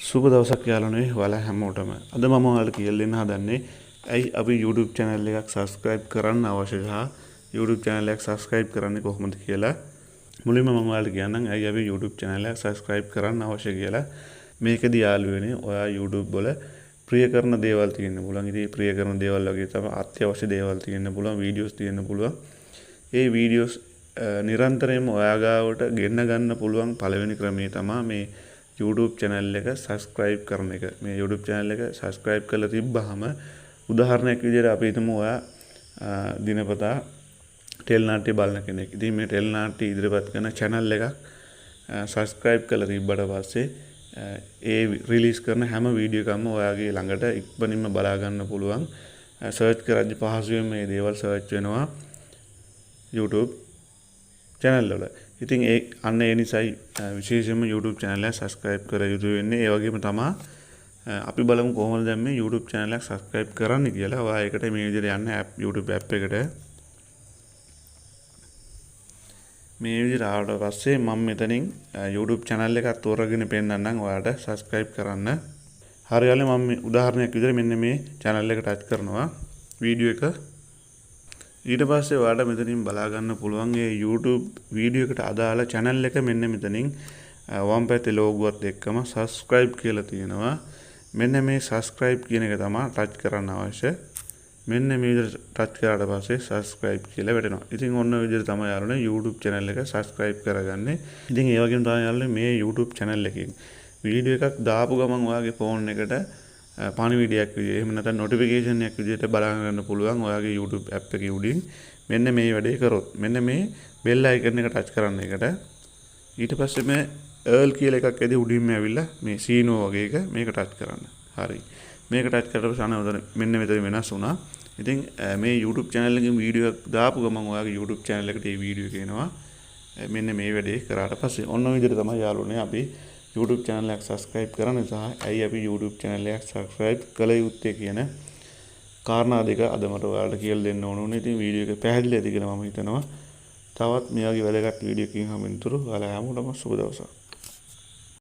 සුබ දවසක් යාළුවනේ ඔයාලා හැමෝටම. අද මම ඔයාලට කියලා දෙන්න හදන්නේ ඇයි අපි YouTube channel එකක් subscribe කරන්න අවශ්‍ය සහ YouTube channel එකක් subscribe කරන්නේ කොහොමද කියලා. මුලින්ම මම ඔයාලට කියන්නම් ඇයි අපි YouTube channel එකක් subscribe කරන්න අවශ්‍ය කියලා. මේකදී යාළුවනේ ඔයා YouTube වල ප්‍රිය කරන දේවල් තියෙන්න පුළුවන්. ඉතින් ප්‍රිය කරන දේවල් වගේ තමයි අත්‍යවශ්‍ය දේවල් තියෙන්න පුළුවන්, videos තියෙන්න පුළුවන්. ඒ videos නිරන්තරයෙන්ම ඔයා ගාවට ගෙන්න ගන්න පුළුවන් පළවෙනි ක්‍රමය තමයි මේ YouTube channel එක subscribe කරන එක. මේ YouTube channel එක subscribe කරලා තිබ්බහම උදාහරණයක් විදිහට අපි හිතමු ඔයා දිනපතා ටෙලිනාට්‍ය බලන කෙනෙක්. ඉතින් මේ ටෙලිනාට්‍ය ඉදිරිපත් කරන channel එකක් subscribe කරලා තිබ්බට පස්සේ ඒ රිලීස් කරන හැම වීඩියෝ එකක්ම ඔයාගේ ළඟට ඉක්මනින්ම බලා ගන්න පුළුවන්. search කරද්දී පහසුවෙන් මේ දේවල් search වෙනවා YouTube channel වල. ඉතින් ඒ නිසායි විශේෂයෙන්ම YouTube channel එක subscribe කර යුතු වෙන්නේ. ඒ වගේම තමයි අපි බලමු කොහොමද දැන් මේ YouTube channel එක subscribe කරන්න කියලා. ඔයා ඒකට මේ විදිහට යන්න YouTube app එකට. මේ විදිහට ආවට පස්සේ මම මෙතනින් YouTube channel එකක් තෝරගෙන පෙන්නන්නම් ඔයාලට subscribe කරන්න. හරියටම මම උදාහරණයක් විදිහට මෙන්න මේ channel එක ටච් කරනවා වීඩියෝ එක. ඊට පස්සේ ඔයාලට මෙතනින් බලා ගන්න පුළුවන් මේ YouTube වීඩියෝ එකට අදාළ channel එක මෙන්න මෙතනින් වම් පැත්තේ logo එකත් එක්කම subscribe කියලා තියෙනවා. මෙන්න මේ subscribe කියන එක තමයි ටච් කරන්න අවශ්‍ය. මෙන්න මේ විදිහට ටච් කරාට පස්සේ subscribe කියලා වැටෙනවා. ඉතින් ඔන්න ඔය විදිහට තමයි යාළුවනේ YouTube channel එක subscribe කරගන්නේ. ඉතින් ඒ වගේම තමයි යාළුවනේ මේ YouTube channel එකකින් වීඩියෝ එකක් දාපු ගමන් ඔයාගේ phone එකට පණිවිඩයක් විදිහට එහෙම නැත්නම් notification එකක් විදිහට බලා ගන්න පුළුවන් ඔයාගේ YouTube app එකේ උඩින්. මෙන්න මේ වැඩේ කරොත් මෙන්න මේ bell icon එක touch කරන්න එකට. ඊට පස්සේ මේ all කියලා එකක් ඇදී උඩින්ම ඇවිල්ලා මේ සීනෝ වගේ එක මේක touch කරන්න. හරි. මේක touch කරලා පස්සේ අනවදන මෙන්න මෙතන වෙනස් වුණා. ඉතින් මේ YouTube channel එකකින් වීඩියෝ එකක් දාපු ගමන් ඔයාගේ YouTube channel එකට මේ වීඩියෝ එක එනවා. මෙන්න මේ වැඩේ කරාට පස්සේ ඔන්න ඔය විදිහට තමයි යාළුවනේ අපි YouTube channel එක subscribe කරන්න සහ ඇයි අපි YouTube channel එක subscribe කළ යුත්තේ කියන කාරණා දෙක අද මට ඔයාලට කියලා දෙන්න ඕන වුණේ. ඉතින් වීඩියෝ එක පැහැදිලි ඇති කියලා මම හිතනවා. තවත් මේ වගේ වැදගත් වීඩියෝ එකකින් හමුවෙනතුරු ඔයාලා හැමෝටම සුබ දවසක්.